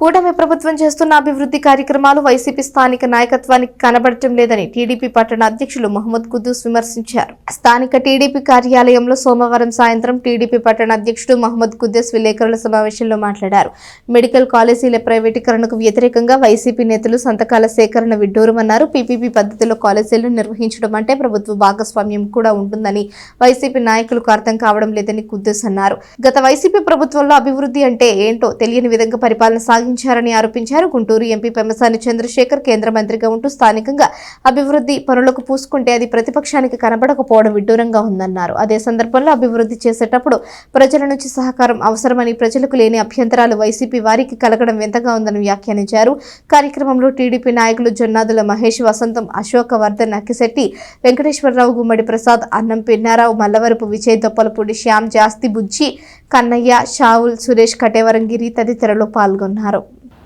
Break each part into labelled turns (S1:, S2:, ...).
S1: కూటమి ప్రభుత్వం చేస్తున్న అభివృద్ధి కార్యక్రమాలు వైసీపీ స్థానిక నాయకత్వానికి కనబడటం లేదని టీడీపీ పట్టణ అధ్యక్షులు మహమ్మద్ కుద్దూస్ విమర్శించారు. స్థానిక టీడీపీ కార్యాలయంలో సోమవారం సాయంత్రం టీడీపీ పట్టణ అధ్యక్షుడు మహమ్మద్ కుద్దూస్ విలేకరుల సమావేశంలో మాట్లాడారు. మెడికల్ కాలేజీల ప్రైవేటీకరణకు వ్యతిరేకంగా వైసీపీ నేతలు సంతకాల సేకరణ విడ్డూరమన్నారు. పీపీపీ పద్ధతిలో కాలేజీలను నిర్వహించడం అంటే ప్రభుత్వ భాగస్వామ్యం కూడా ఉంటుందని వైసీపీ నాయకులకు అర్థం కావడం లేదని కుద్దూస్ అన్నారు. గత వైసీపీ ప్రభుత్వంలో అభివృద్ధి అంటే ఏంటో తెలియని విధంగా పరిపాలన సాగించారని ఆరోపించారు. గుంటూరు ఎంపీ పెమ్మసాని చంద్రశేఖర్ కేంద్ర మంత్రిగా ఉంటూ స్థానికంగా అభివృద్ధి పనులకు పూసుకుంటే అది ప్రతిపక్షానికి కనబడకపోవడం విడ్డూరంగా ఉందన్నారు. అదే సందర్భంలో అభివృద్ధి చేసేటప్పుడు ప్రజల నుంచి సహకారం అవసరమని, ప్రజలకు లేని అభ్యంతరాలు వైసీపీ వారికి కలగడం వింతగా ఉందని వ్యాఖ్యానించారు. కార్యక్రమంలో టీడీపీ నాయకులు జొన్నాదుల మహేష్, వసంతం, అశోకవర్ధన్, అక్కిశెట్టి, వెంకటేశ్వరరావు, గుమ్మడి ప్రసాద్, అన్నం పిన్నారావు, మల్లవరపు విజయ్, దొప్పలపూడి శ్యామ్, జాస్తి బుజ్జి, కన్నయ్య, షావుల్, సురేష్, కటేవరంగిరి తదితరులు పాల్గొన్నారు.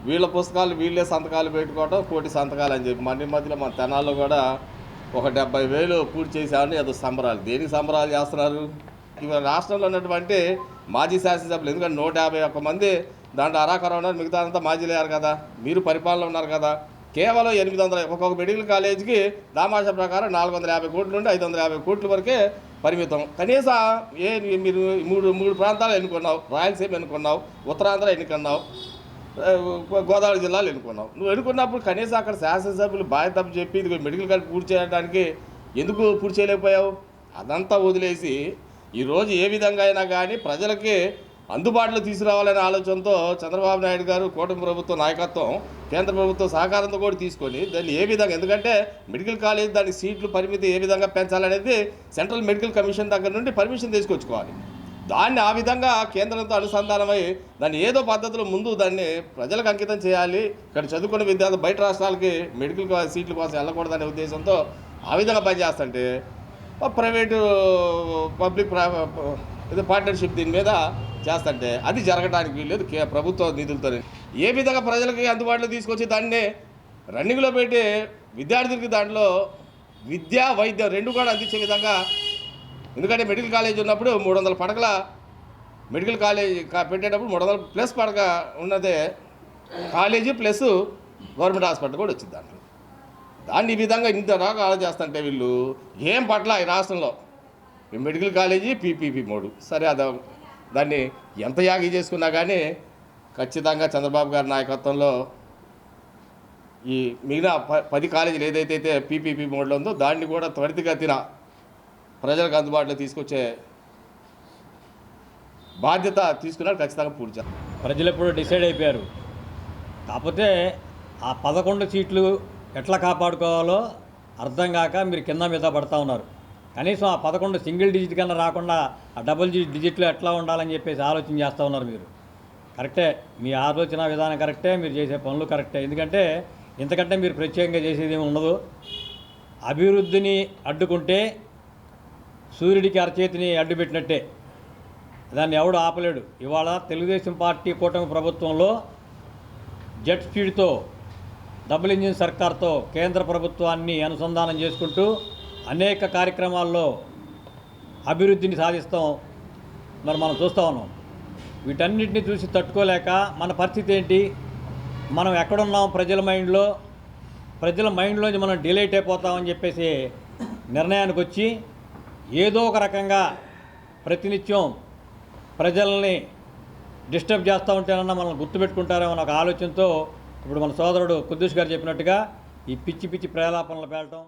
S2: వీళ్ళ పుస్తకాలు వీళ్ళే సంతకాలు పెట్టుకోవడం, కోటి సంతకాలు అని చెప్పి మధ్యలో మన తెనాల్లో కూడా ఒక 70,000 పూర్తి చేశామని ఏదో సంబరాలు. దేనికి సంబరాలు చేస్తున్నారు? ఇవాళ రాష్ట్రంలో ఉన్నటువంటి మాజీ శాసనసభ్యులు, ఎందుకంటే 151 మంది దాంట్లో అరాకరం ఉన్నారు, మిగతా అంతా మాజీలు అయ్యారు కదా, మీరు పరిపాలన ఉన్నారు కదా. కేవలం 800 ఒక్కొక్క మెడికల్ కాలేజీకి దామాషా ప్రకారం 450 కోట్ల నుండి 550 కోట్ల వరకే పరిమితం. కనీసం మీరు మూడు ప్రాంతాలు ఎన్నుకున్నావు, రాయలసీమ ఎన్నుకున్నావు, ఉత్తరాంధ్ర ఎన్నుకున్నావు, గోదావరి జిల్లాలు ఎన్నుకున్నావు. నువ్వు ఎన్నుకున్నప్పుడు కనీసం అక్కడ శాసనసభ్యులు బాధ్యత చెప్పి ఇది మెడికల్ కాలేజ్ పూర్తి చేయడానికి ఎందుకు పూర్తి చేయలేకపోయావు? అదంతా వదిలేసి ఈరోజు ఏ విధంగా అయినా కానీ ప్రజలకి అందుబాటులో తీసుకురావాలనే ఆలోచనతో చంద్రబాబు నాయుడు గారు, కూటమి ప్రభుత్వ నాయకత్వం, కేంద్ర ప్రభుత్వం సహకారంతో కూడా తీసుకొని దాన్ని ఏ విధంగా, ఎందుకంటే మెడికల్ కాలేజ్ దాని సీట్లు పరిమితి ఏ విధంగా పెంచాలనేది సెంట్రల్ మెడికల్ కమిషన్ దగ్గర నుండి పర్మిషన్ తీసుకొచ్చుకోవాలి. దాన్ని ఆ విధంగా కేంద్రంతో అనుసంధానమై దాన్ని ఏదో పద్ధతిలో ముందు దాన్ని ప్రజలకు అంకితం చేయాలి. ఇక్కడ చదువుకున్న విద్యార్థులు బయట రాష్ట్రాలకి మెడికల్ సీట్ల కోసం వెళ్ళకూడదనే ఉద్దేశంతో ఆ విధంగా పనిచేస్తుంటే ప్రైవేటు పబ్లిక్ ఇది పార్ట్నర్షిప్ దీని మీద చేస్తుంటే అది జరగడానికి వీల్లేదు. ప్రభుత్వ నిధులతో ఏ విధంగా ప్రజలకి అందుబాటులో తీసుకొచ్చి దాన్ని రన్నింగ్లో పెట్టి విద్యార్థులకి దాంట్లో విద్య, వైద్యం రెండు కూడా అందించే విధంగా, ఎందుకంటే మెడికల్ కాలేజ్ ఉన్నప్పుడు 300 పడకల మెడికల్ కాలేజ్ పెట్టేటప్పుడు 300+ పడక ఉన్నదే కాలేజీ ప్లస్ గవర్నమెంట్ హాస్పిటల్ కూడా వచ్చింది. దాన్ని ఈ విధంగా ఇంత రకాలు ఆలోచిస్తుంటే వీళ్ళు ఏం పట్ల ఈ రాష్ట్రంలో మెడికల్ కాలేజీ పీపీపీ మోడు సరే, దాన్ని ఎంత యాగి చేసుకున్నా కానీ ఖచ్చితంగా చంద్రబాబు గారి నాయకత్వంలో ఈ మిగతా 10 కాలేజీలు ఏదైతే పీపీపీ మోడ్లో ఉందో దాన్ని కూడా త్వరితగతిన ప్రజలకు అందుబాటులో తీసుకొచ్చే బాధ్యత తీసుకున్నారు. ఖచ్చితంగా పూర్తి చేస్తారు.
S3: ప్రజలు ఎప్పుడు డిసైడ్ అయిపోయారు. కాకపోతే ఆ 11 సీట్లు ఎట్లా కాపాడుకోవాలో అర్థం కాక మీరు కింద మీద పడతా ఉన్నారు. కనీసం ఆ 11 సింగిల్ డిజిట్ కన్నా రాకుండా ఆ డబుల్ డిజిట్లో ఎట్లా ఉండాలని చెప్పేసి ఆలోచన చేస్తూ ఉన్నారు. మీరు కరెక్టే, మీ ఆలోచన విధానం కరెక్టే, మీరు చేసే పనులు కరెక్టే. ఎందుకంటే ఇంతకంటే మీరు ప్రత్యేకంగా చేసేది ఏమి ఉండదు. అభివృద్ధిని అడ్డుకుంటే సూర్యుడికి అరచేతిని అడ్డుపెట్టినట్టే, దాన్ని ఎవడు ఆపలేడు. ఇవాళ తెలుగుదేశం పార్టీ కూటమి ప్రభుత్వంలో జెట్ స్పీడ్తో డబుల్ ఇంజిన్ సర్కార్తో కేంద్ర ప్రభుత్వాన్ని అనుసంధానం చేసుకుంటూ అనేక కార్యక్రమాల్లో అభివృద్ధిని సాధిస్తాం. మనం చూస్తూ ఉన్నాం. వీటన్నిటిని చూసి తట్టుకోలేక మన పరిస్థితి ఏంటి, మనం ఎక్కడున్నాం, ప్రజల మైండ్లోంచి మనం డిలేట్ అయిపోతామని చెప్పేసి నిర్ణయానికి వచ్చి ఏదో ఒక రకంగా ప్రతినిత్యం ప్రజల్ని డిస్టర్బ్ చేస్తూ ఉంటేనన్నా మనం గుర్తుపెట్టుకుంటారేమో ఒక ఆలోచనతో ఇప్పుడు మన సోదరుడు కుద్దూస్ గారు చెప్పినట్టుగా ఈ పిచ్చి పిచ్చి ప్రేలాపనలు పేలటం